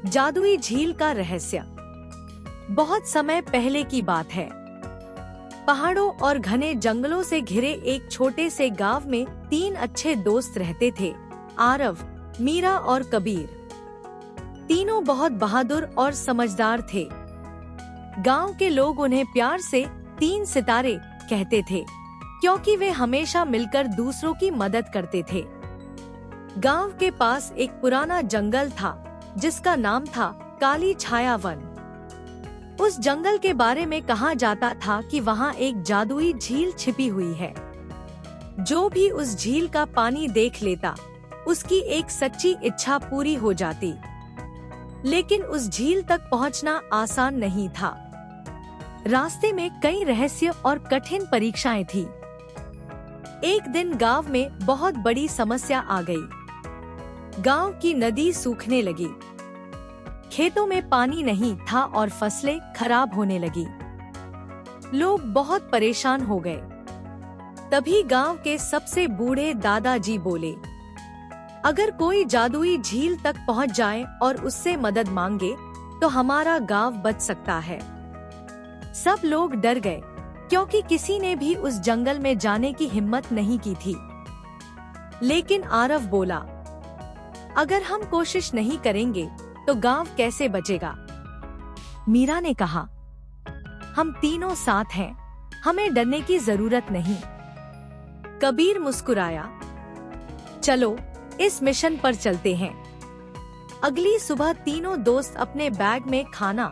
जादुई झील का रहस्य। बहुत समय पहले की बात है। पहाड़ों और घने जंगलों से घिरे एक छोटे से गांव में 3 अच्छे दोस्त रहते थे, आरव, मीरा और कबीर। तीनों बहुत बहादुर और समझदार थे। गांव के लोग उन्हें प्यार से 3 सितारे कहते थे, क्योंकि वे हमेशा मिलकर दूसरों की मदद करते थे। गांव के पास एक पुराना जंगल था जिसका नाम था काली छाया वन। उस जंगल के बारे में कहा जाता था कि वहाँ एक जादुई झील छिपी हुई है। जो भी उस झील का पानी देख लेता, उसकी एक सच्ची इच्छा पूरी हो जाती। लेकिन उस झील तक पहुँचना आसान नहीं था। रास्ते में कई रहस्य और कठिन परीक्षाएं थी। एक दिन गांव में बहुत बड़ी समस्या आ गई। गांव की नदी सूखने लगी। खेतों में पानी नहीं था और फसलें खराब होने लगी। लोग बहुत परेशान हो गए। तभी गांव के सबसे बूढ़े दादाजी बोले, अगर कोई जादुई झील तक पहुंच जाए और उससे मदद मांगे तो हमारा गांव बच सकता है। सब लोग डर गए, क्योंकि किसी ने भी उस जंगल में जाने की हिम्मत नहीं की थी। लेकिन आरव बोला, अगर हम कोशिश नहीं करेंगे तो गांव कैसे बचेगा। मीरा ने कहा, हम तीनों साथ हैं, हमें डरने की जरूरत नहीं। कबीर मुस्कुराया, चलो इस मिशन पर चलते हैं। अगली सुबह तीनों दोस्त अपने बैग में खाना,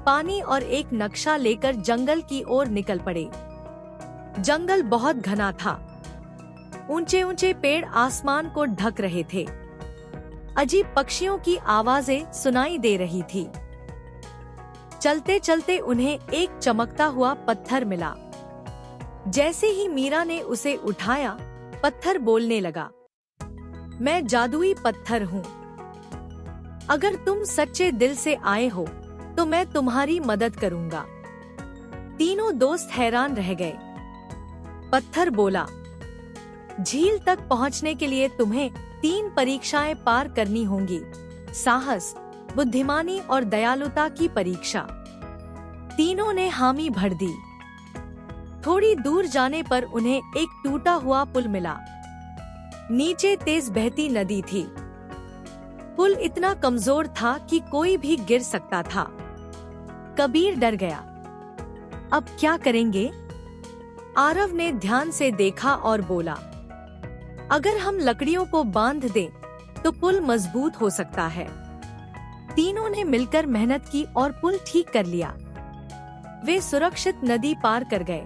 पानी और एक नक्शा लेकर जंगल की ओर निकल पड़े। जंगल बहुत घना था। ऊंचे ऊंचे पेड़ आसमान को ढक रहे थे। अजीब पक्षियों की आवाजें सुनाई दे रही थी। चलते चलते उन्हें एक चमकता हुआ पत्थर मिला। जैसे ही मीरा ने उसे उठाया, पत्थर बोलने लगा, मैं जादुई पत्थर हूँ। अगर तुम सच्चे दिल से आए हो तो मैं तुम्हारी मदद करूँगा। तीनों दोस्त हैरान रह गए। पत्थर बोला, झील तक पहुँचने के लिए तुम्हें 3 परीक्षाएं पार करनी होंगी। साहस, बुद्धिमानी और दयालुता की परीक्षा। तीनों ने हामी भर दी। थोड़ी दूर जाने पर उन्हें एक टूटा हुआ पुल मिला। नीचे तेज बहती नदी थी। पुल इतना कमजोर था कि कोई भी गिर सकता था। कबीर डर गया। अब क्या करेंगे? आरव ने ध्यान से देखा और बोला, अगर हम लकड़ियों को बांध दें तो पुल मजबूत हो सकता है। तीनों ने मिलकर मेहनत की और पुल ठीक कर लिया। वे सुरक्षित नदी पार कर गए।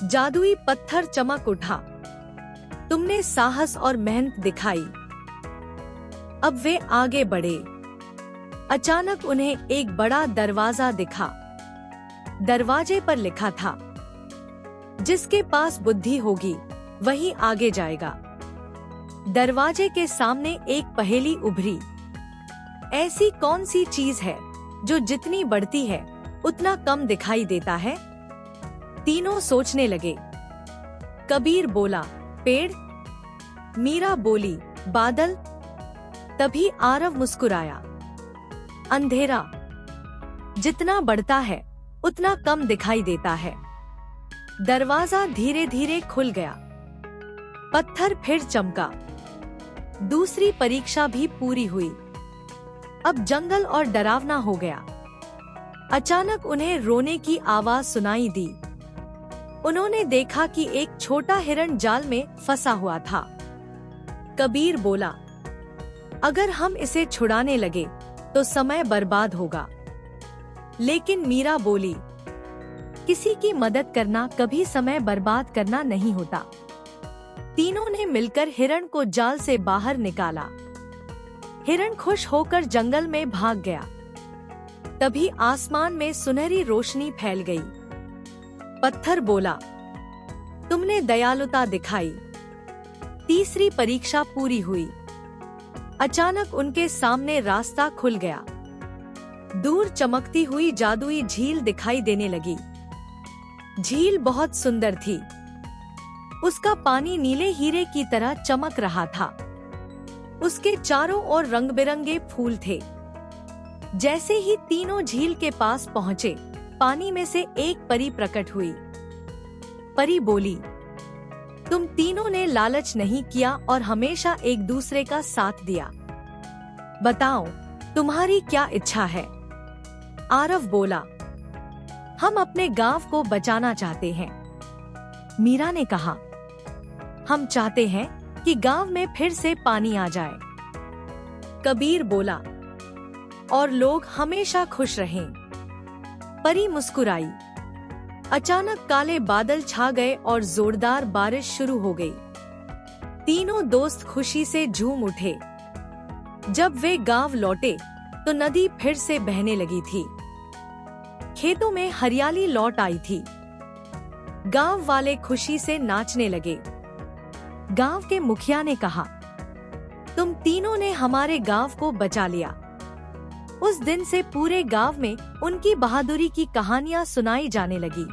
जादुई पत्थर चमक उठा, तुमने साहस और मेहनत दिखाई। अब वे आगे बढ़े। अचानक उन्हें एक बड़ा दरवाजा दिखा। दरवाजे पर लिखा था, जिसके पास बुद्धि होगी वही आगे जाएगा। दरवाजे के सामने एक पहेली उभरी। ऐसी कौन सी चीज है जो जितनी बढ़ती है उतना कम दिखाई देता है? तीनों सोचने लगे। कबीर बोला, पेड़। मीरा बोली, बादल। तभी आरव मुस्कुराया, अंधेरा। जितना बढ़ता है उतना कम दिखाई देता है। दरवाजा धीरे धीरे खुल गया। पत्थर फिर चमका। दूसरी परीक्षा भी पूरी हुई। अब जंगल और डरावना हो गया। अचानक उन्हें रोने की आवाज सुनाई दी। उन्होंने देखा कि एक छोटा हिरण जाल में फंसा हुआ था। कबीर बोला, अगर हम इसे छुड़ाने लगे तो समय बर्बाद होगा। लेकिन मीरा बोली, किसी की मदद करना कभी समय बर्बाद करना नहीं होता। तीनों ने मिलकर हिरण को जाल से बाहर निकाला। हिरण खुश होकर जंगल में भाग गया। तभी आसमान में सुनहरी रोशनी फैल गई। पत्थर बोला, तुमने दयालुता दिखाई। तीसरी परीक्षा पूरी हुई। अचानक उनके सामने रास्ता खुल गया। दूर चमकती हुई जादुई झील दिखाई देने लगी। झील बहुत सुंदर थी। उसका पानी नीले हीरे की तरह चमक रहा था। उसके चारों ओर रंग बिरंगे फूल थे। जैसे ही तीनों झील के पास पहुँचे, पानी में से एक परी प्रकट हुई। परी बोली, तुम तीनों ने लालच नहीं किया और हमेशा एक दूसरे का साथ दिया। बताओ, तुम्हारी क्या इच्छा है? आरव बोला, हम अपने गांव को बचाना चाहते हैं। मीरा ने कहा, हम चाहते हैं कि गांव में फिर से पानी आ जाए। कबीर बोला, और लोग हमेशा खुश रहें। परी मुस्कुराई। अचानक काले बादल छा गए और जोरदार बारिश शुरू हो गई। तीनों दोस्त खुशी से झूम उठे। जब वे गांव लौटे तो नदी फिर से बहने लगी थी। खेतों में हरियाली लौट आई थी। गांव वाले खुशी से नाचने लगे। गांव के मुखिया ने कहा, तुम तीनों ने हमारे गांव को बचा लिया। उस दिन से पूरे गांव में उनकी बहादुरी की कहानियां सुनाई जाने लगी।